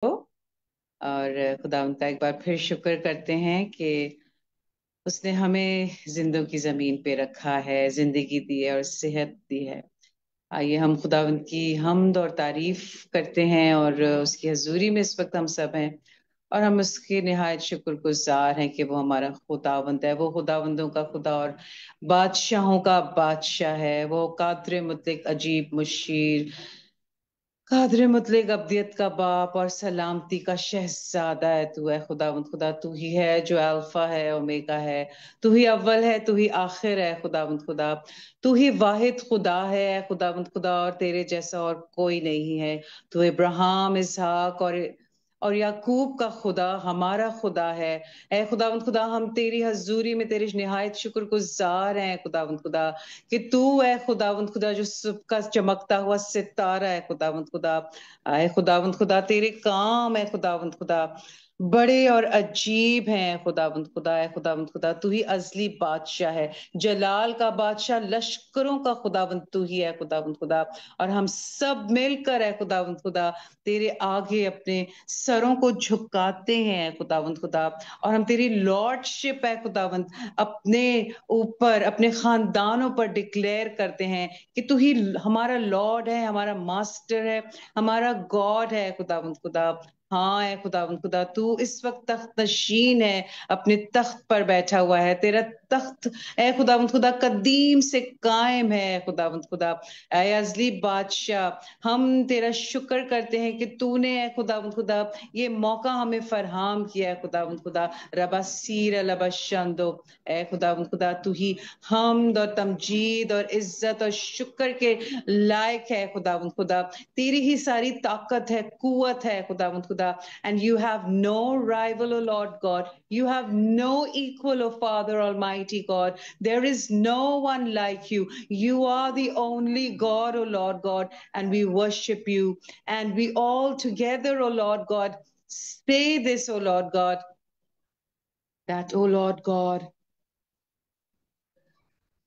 हो। और खुदा उनका एक बार फिर शुक्र करते हैं कि उसने हमें जिंदों की जमीन पे रखा है, जिंदगी दी है और सेहत दी है। आइए हम खुदा उनकी हमद और तारीफ करते हैं और उसकी हजूरी में इस वक्त हम सब हैं। और हम उसके निहायत शुक्रगुजार हैं कि वो हमारा खुदावंद है, वो खुदावंदों का खुदा और बादशाहों का बादशाह है। वो कादर मुतलक अजीब मुशीर, कादर मुतलक अब्दियत का बाप और सलामती का शहजादा है। तू है खुदावंद खुदा, तू ही है जो अल्फा है ओमेगा है। तू ही अव्वल है, तू ही आखिर है खुदावंद खुदा। तू ही वाहिद खुदा है खुदावंद खुदा, और तेरे जैसा और कोई नहीं है। तू इब्राहिम, इसहाक और याकूब का खुदा, हमारा खुदा है। ऐ खुदावंद खुदा, हम तेरी हजूरी में तेरे निहायत शुक्रगुजार हैं खुदावंद खुदा, कि तू है खुदावंद खुदा जो सुबह का चमकता हुआ सितारा है खुदावंद खुदा। आए खुदावंद खुदा, तेरे काम है खुदावंद खुदा, बड़े और अजीब हैं खुदावंद खुदा। है खुदावंद खुदा, तू ही अजली बादशाह है, जलाल का बादशाह, लश्करों का खुदावंद तू ही है खुदावंद खुदा। और हम सब मिलकर है खुदावंद खुदा तेरे आगे अपने सरों को झुकाते हैं खुदावंद खुदा। और हम तेरी लॉर्डशिप है खुदावंद अपने ऊपर, अपने खानदानों पर डिक्लेयर करते हैं कि तू ही हमारा लॉर्ड है, हमारा मास्टर है, हमारा गॉड है खुदावंद खुदा। हाँ है खुदावंद खुदा, तू इस वक्त तख्त नशीन है, अपने तख्त पर बैठा हुआ है। तेरा तख्त है खुदावंद खुदा कदीम से कायम है खुदावंद खुदा। ऐ अजली बादशाह, हम तेरा शुक्र करते हैं कि तूने है खुदावंद खुदा ये मौका हमें फरहाम किया है खुदावंद खुदा। रबा सीर लबशंदो, ऐ खुदावंद खुदा तू ही हमद और तमजीद और इज्जत और शुक्र के लायक है खुदावंद खुदा। तेरी ही सारी ताकत है, कुवत है खुदावंद खुदा। And you have no rival O lord god, you have no equal, O Father Almighty God. There is no one like you. You are the only God, O Lord God, and we worship you. And we all together, O Lord God, say this, O Lord God, that, O Lord God,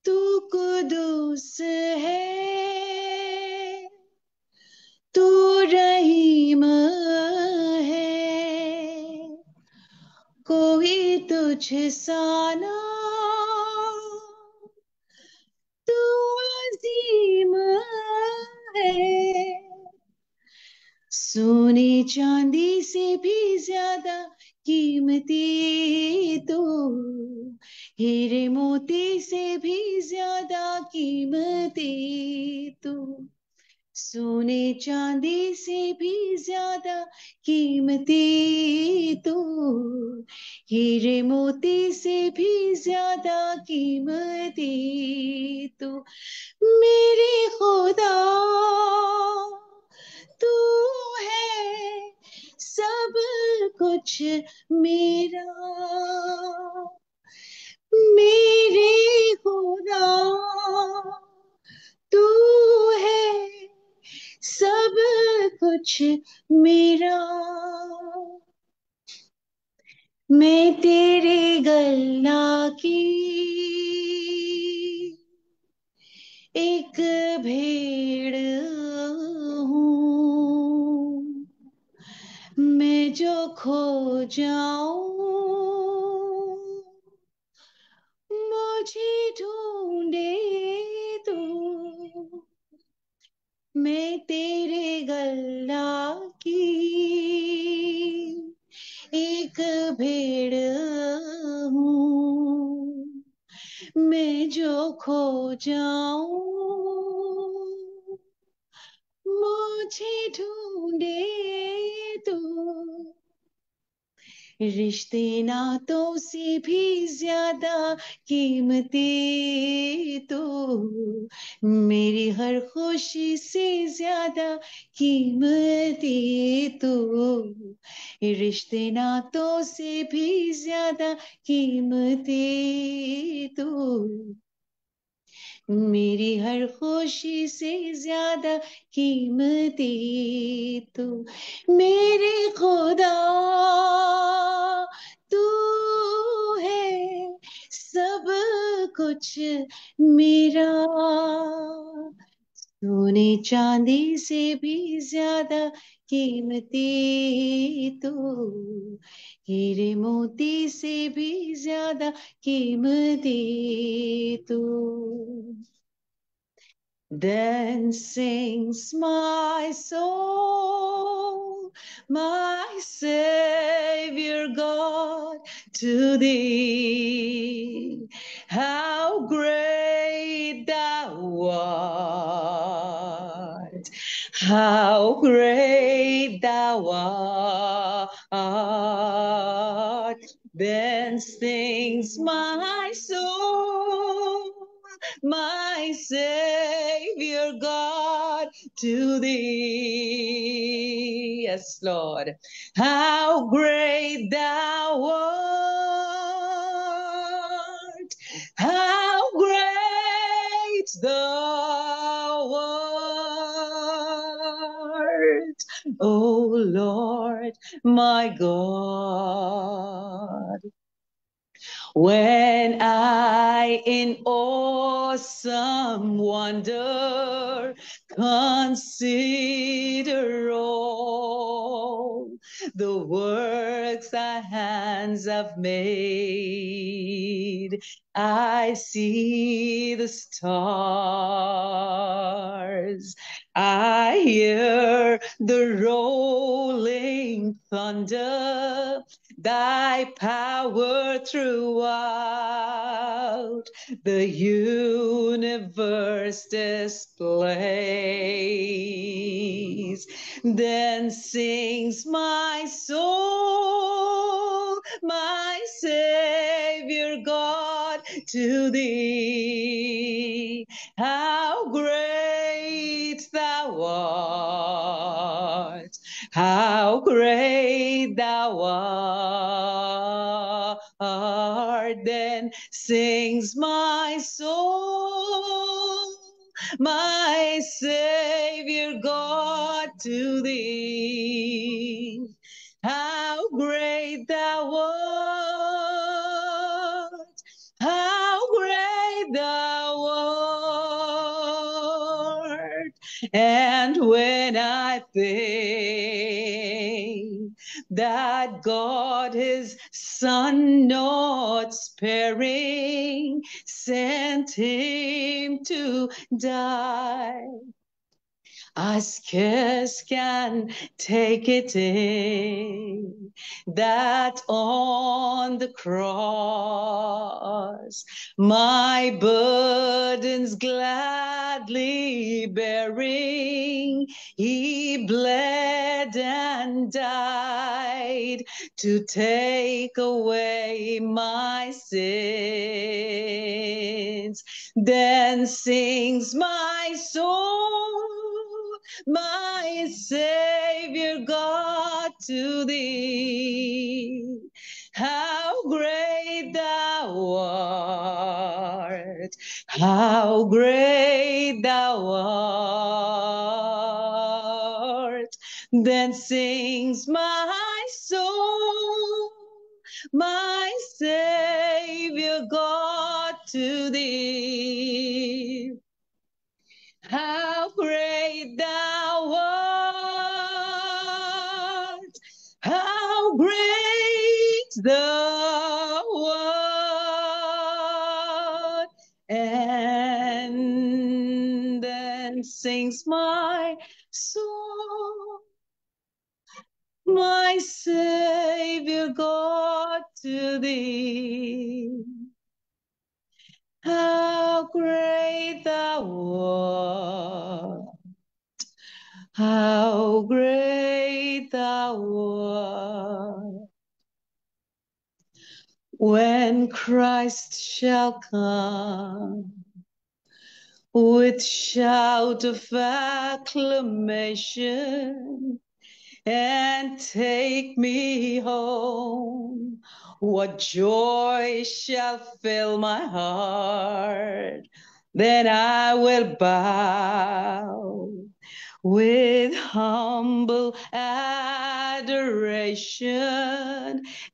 तू कुदूस है, तू रहीम है, कोई तुझ सा ना, तू अजीम है। सोने चांदी से भी ज्यादा कीमती तू, हीरे मोती से भी ज्यादा कीमती तू। सोने चांदी से भी ज्यादा कीमती तू, हीरे मोती से भी ज्यादा कीमती तू। मेरे खुदा तू है सब कुछ मेरा, मेरे खुदा तू है सब कुछ मेरा। मैं तेरे गल्ला की एक भेड़ हूँ, मैं जो खो जाऊं मुझे ढूंढे तू। मैं तेरे गल्ला की एक भेड़ हूँ, मैं जो खो जाऊं मुझे ढूंढे तू। रिश्ते नातों से भी ज्यादा कीमती तू, मेरी हर खुशी से ज्यादा कीमती तू। रिश्ते नातों से भी ज्यादा कीमती तू, मेरी हर खुशी से ज्यादा कीमती तू। मेरे खुदा तू है सब कुछ मेरा। सोने चांदी से भी ज्यादा कीमती तू, हीरे मोती से भी ज्यादा कीमती तू. Then sings my soul, my Savior God, to thee. How great thou art! How great thou art! Then sings my soul, my Savior God, to thee. Yes, Lord. How great thou art! How great thou art! O Lord, my God. When I in awesome wonder consider all the works thy hands have made, I see the stars, I hear the rolling thunder, thy power throughout the universe displays. Then sings my soul, my Savior God, to thee. How great thou art! How great thou art! Then sings my soul, my Savior God, to thee. How great thou art! How great thou art! And when I think that God his Son not sparing sent him to die, I scarce can take it in that on the cross my burdens gladly bearing, he bled and died to take away my sins. Then sings my soul, my Savior God, to thee. How great thou art! How great thou art! Then sings my soul, my Savior God, to thee. How great thou art! How great thou art! And then sings my soul, my Savior God, to thee. How great thou art! How great thou art! When Christ shall come with shout of acclamation and take me home, what joy shall fill my heart? Then I will bow with humble adoration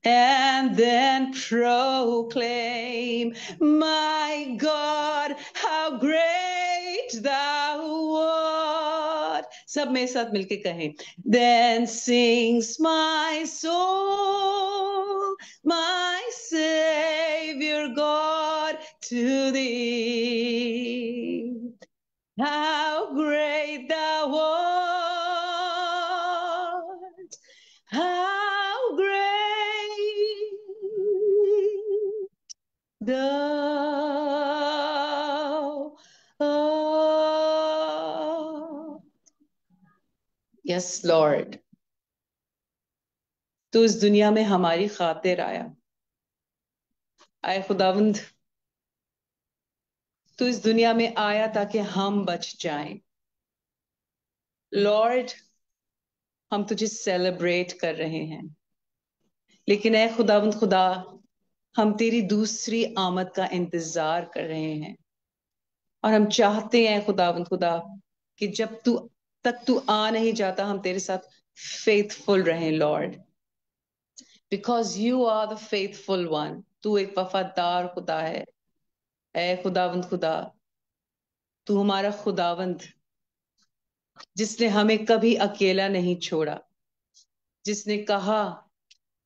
and then proclaim, my God, how great thou art! सब मेरे साथ मिलके कहें, then sings my soul, my Savior God to thee. How great thou art, how great thou art. Yes, Lord. तू इस दुनिया में हमारी खातिर आया। आए खुदावंद, तू इस दुनिया में आया ताकि हम बच जाएं। लॉर्ड, हम तुझे सेलिब्रेट कर रहे हैं, लेकिन ऐ खुदावंद खुदा, हम तेरी दूसरी आमद का इंतजार कर रहे हैं। और हम चाहते हैं खुदावंद खुदा कि जब तू आ नहीं जाता, हम तेरे साथ फेथफुल रहें lord, because you are the faithful one. तू एक वफादार खुदा है। ऐ खुदावंद खुदा, तू हमारा खुदावंद, जिसने हमें कभी अकेला नहीं छोड़ा, जिसने कहा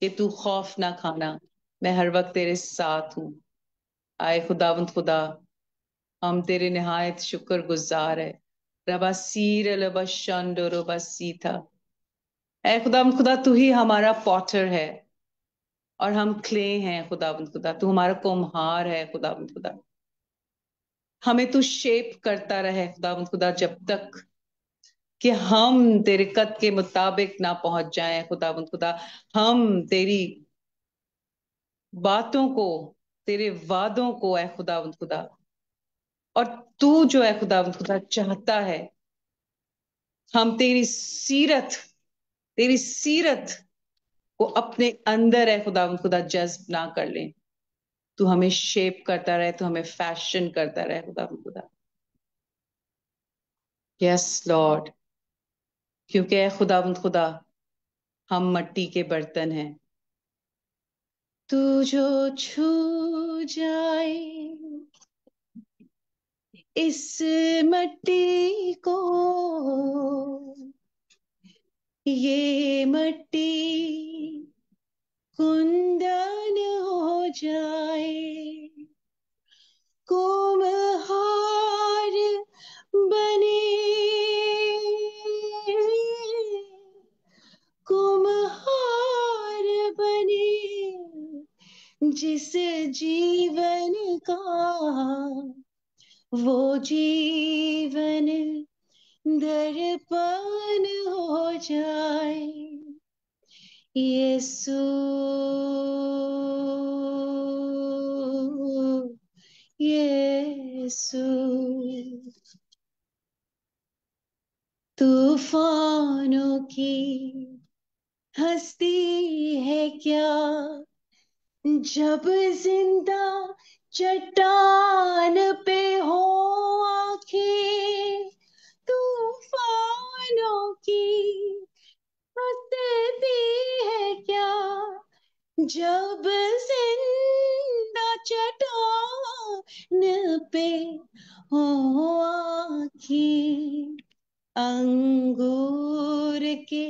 कि तू खौफ ना खाना, मैं हर वक्त तेरे साथ हूं। आए खुदावंद खुदा, हम तेरे निहायत शुक्रगुजार है। रबासीर लबशंडो रबासीथा। ऐ खुदावंद खुदा, तू ही हमारा पॉटर है और हम क्ले हैं खुदावंद खुदा। तू हमारा कुम्हार है खुदावंद खुदा। हमें तू शेप करता रहे खुदावंद खुदा, जब तक कि हम तेरे कद के मुताबिक ना पहुंच जाएं खुदावंद खुदा। हम तेरी बातों को, तेरे वादों को ऐ खुदावंद खुदा, और तू जो है खुदावंद खुदा चाहता है, हम तेरी सीरत को अपने अंदर है खुदावंद खुदा जज्ब ना कर लें। तू हमें शेप करता रहे, तू हमें फैशन करता रहे खुदावंद खुदा। यस लॉर्ड, क्योंकि ऐ खुदावंद खुदा, हम मट्टी के बर्तन हैं। तू जो छू जाए इस मट्टी को, ये मट्टी कुंदन हो जाए। कुम्हार बने, कुम्हार बने, जिस जीवन का वो जीवन दर्पण हो जाए। यीशु, यीशु, तूफानों की हस्ती है क्या, जब जिंदा चट्टान पे हो आंखें। तूफानों की हस्ती है क्या, जब जिंदा चट्टान पे हो आंखें। अंगूर के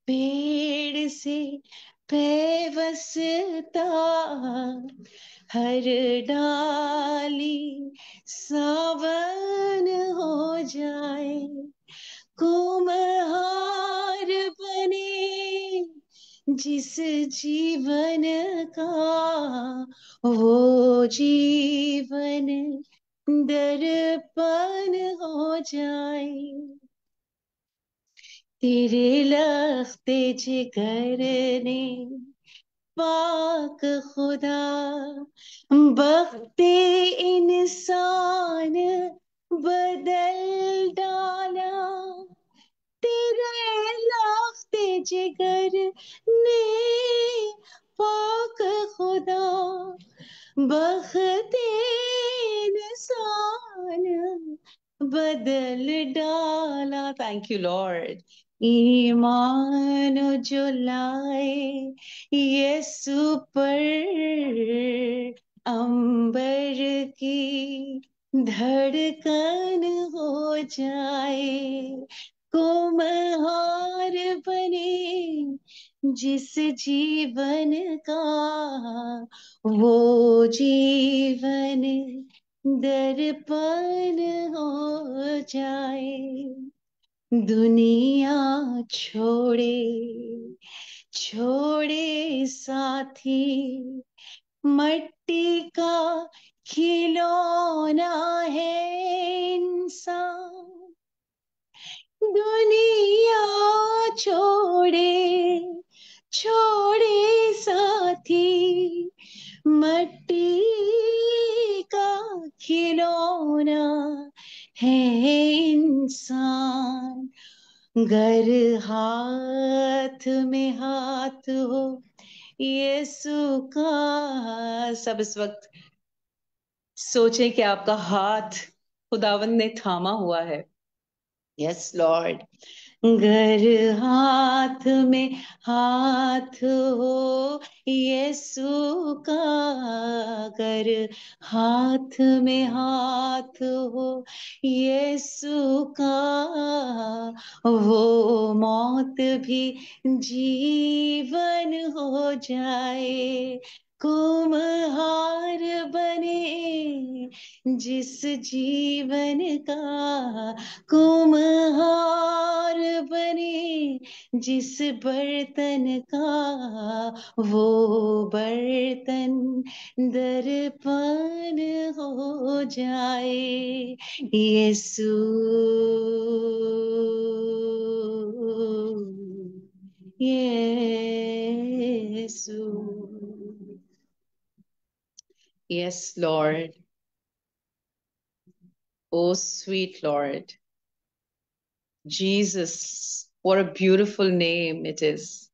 पेड़ से पेवसता हर डाली सावन हो जाए। कुम्हार बने, जिस जीवन का वो जीवन दर्पण हो जाए। तेरे लख्ते जिगर ने पाक खुदा बख्ते इंसान बदल डाला। तेरे लख्ते जिगर ने पाक खुदा बख्ते इंसान बदल डाला। Thank you Lord. ईमान जो लाए यीशु पर, अंबर की धड़कन हो जाए। कुम्हार बने जिस जीवन का, वो जीवन दर्पण हो जाए। दुनिया छोड़े छोड़े साथी, मट्टी का खिलौना है इंसान। दुनिया छोड़े छोड़े साथी, मट्टी का खिलौना है इंसान। गर हाथ में हाथ हो यीशु का। सब इस वक्त सोचें कि आपका हाथ खुदावंद ने थामा हुआ है। Yes Lord. गर हाथ में हाथ हो यीशु का, गर हाथ में हाथ हो यीशु का, वो मौत भी जीवन हो जाए। कुम्हार बने जिस जीवन का, कुम्हार बने जिस बर्तन का, वो बर्तन दर्पण हो जाए। यीशु यीशु। Yes, Lord. Oh, sweet Lord. Jesus, what a beautiful name it is.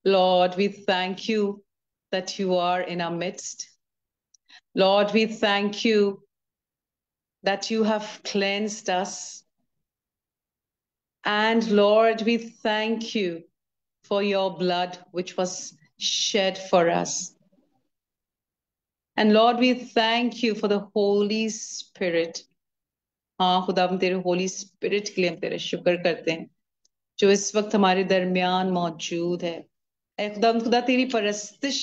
Lord, we thank you that you are in our midst. Lord, we thank you that you have cleansed us. And Lord, we thank you for your blood which was shed for us. And Lord, we thank you for the Holy Spirit. हाँ खुदा, हम तेरे Holi spirit के लिए हम तेरा शुक्र करते हैं जो इस वक्त हमारे दरमियान मौजूद है। ऐ खुदा, खुदा तेरी परस्तिश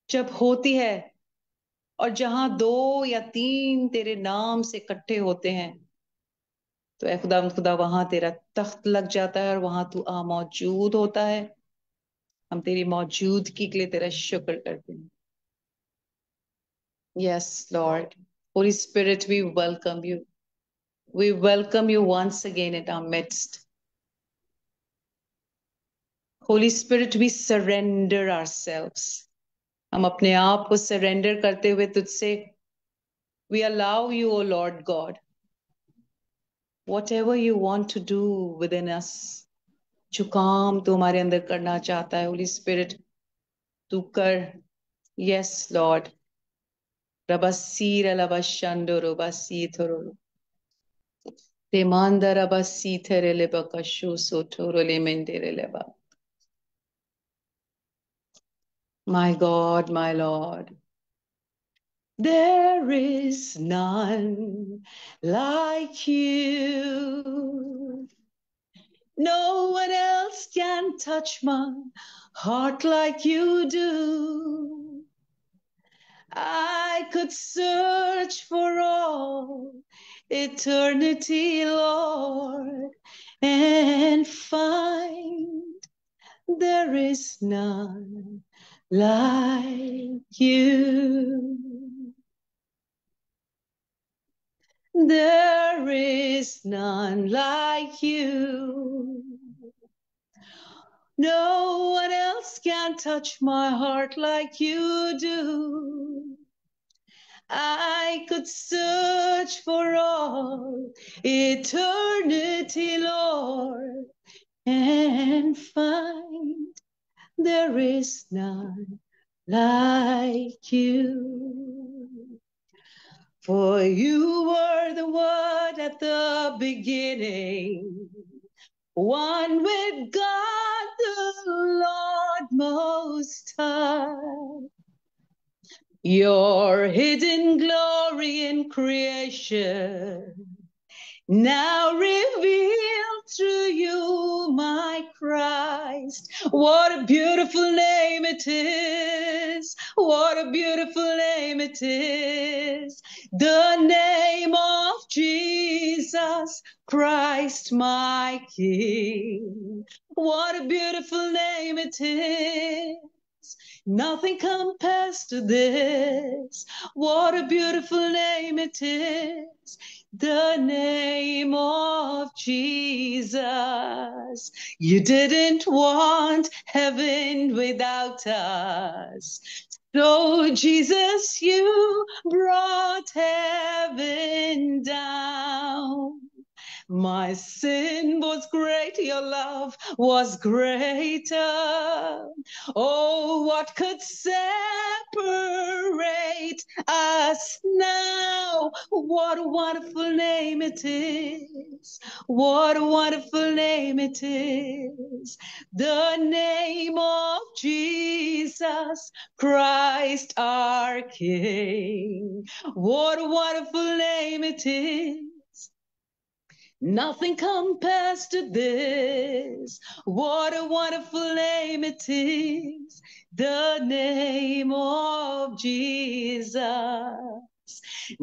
जब होती है और जहां 2 या 3 तेरे नाम से इकट्ठे होते हैं, तो ऐ खुदा, खुदा वहां तेरा तख्त लग जाता है और वहां तू मौजूद होता है। हम तेरी मौजूदगी के लिए तेरा शुक्र करते हैं। Yes lord, holy spirit, we welcome you. We welcome you once again in our midst. Holy Spirit, we surrender ourselves. हम अपने आप को सरेंडर करते हुए तुझसे we allow you, O Lord God, whatever you want to do within us. जो काम तू हमारे अंदर करना चाहता है, Holy Spirit, तू कर। Yes, Lord. Rabasira labashando robasitoro. Demanda rabasitere lebakashu sotoro lemendere leba. My God, my Lord. There is none like you. No one else can touch my heart like you do. I could search for all eternity, Lord, and find there is none like you. There is none like you. No one else can touch my heart like you do. I could search for all eternity, Lord, and find there is none like you. For you were the Word at the beginning, one with God the Lord Most High. Your hidden glory in creation now revealed through you, my Christ. What a beautiful name it is. What a beautiful name it is. The name of Jesus Christ, my King. What a beautiful name it is. Nothing compares to this. What a beautiful name it is. The name of Jesus. You didn't want heaven without us. So, Jesus, you brought heaven down. My sin was great, your love was greater. Oh, what could separate us now? What a wonderful name it is. What a wonderful name it is. The name of Jesus Christ our King. What a wonderful name it is. Nothing compares to this. What a wonderful name it is. The name of Jesus.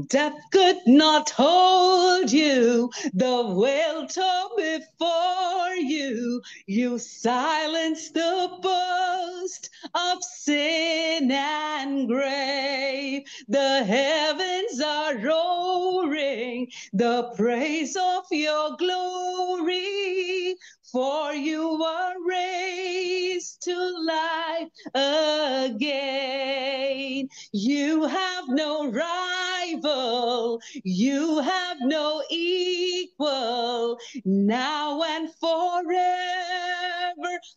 Death could not hold you. The veil tore before you. You silenced the boast of sin and grave. The heavens are roaring the praise of your glory, for you are raised to life again. You have no rival, you have no equal, now and forever,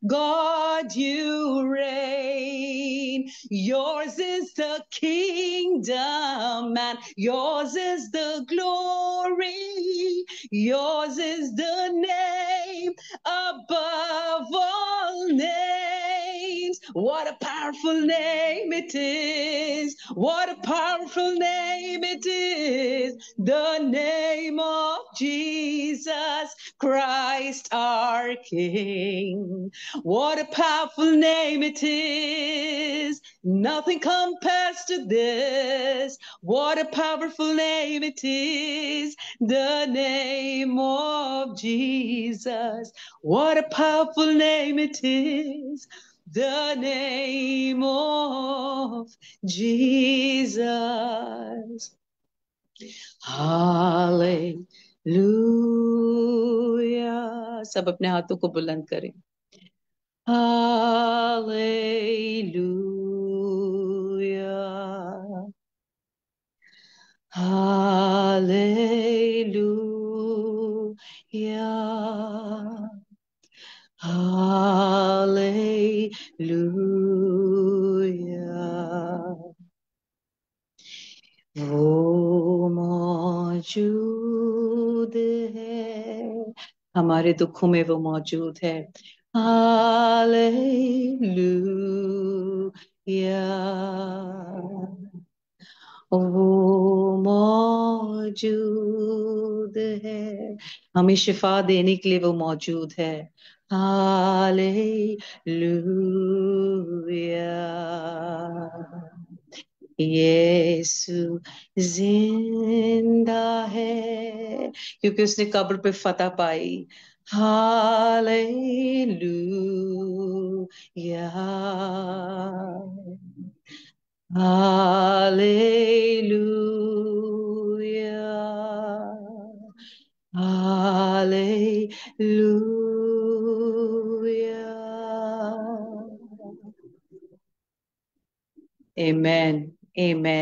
God, you reign. Yours is the kingdom and yours is the glory. Yours is the name above all names. What a powerful name it is. What a powerful name it is. The name of Jesus Christ our King. What a powerful name it is. Nothing compares to this. What a powerful name it is. The name of Jesus. What a powerful name it is. The name of Jesus. Hallelujah सब अपने हाथों को बुलंद करें hallelujah hallelujah hallelujah वो मौजूद है हमारे दुखों में वो मौजूद है हालेलुया वो मौजूद है हमें शिफा देने के लिए वो मौजूद है हालेलुया यीशु जिंदा है क्योंकि उसने कब्र पे फतह पाई hallelujah hallelujah hallelujah Amen. Amen.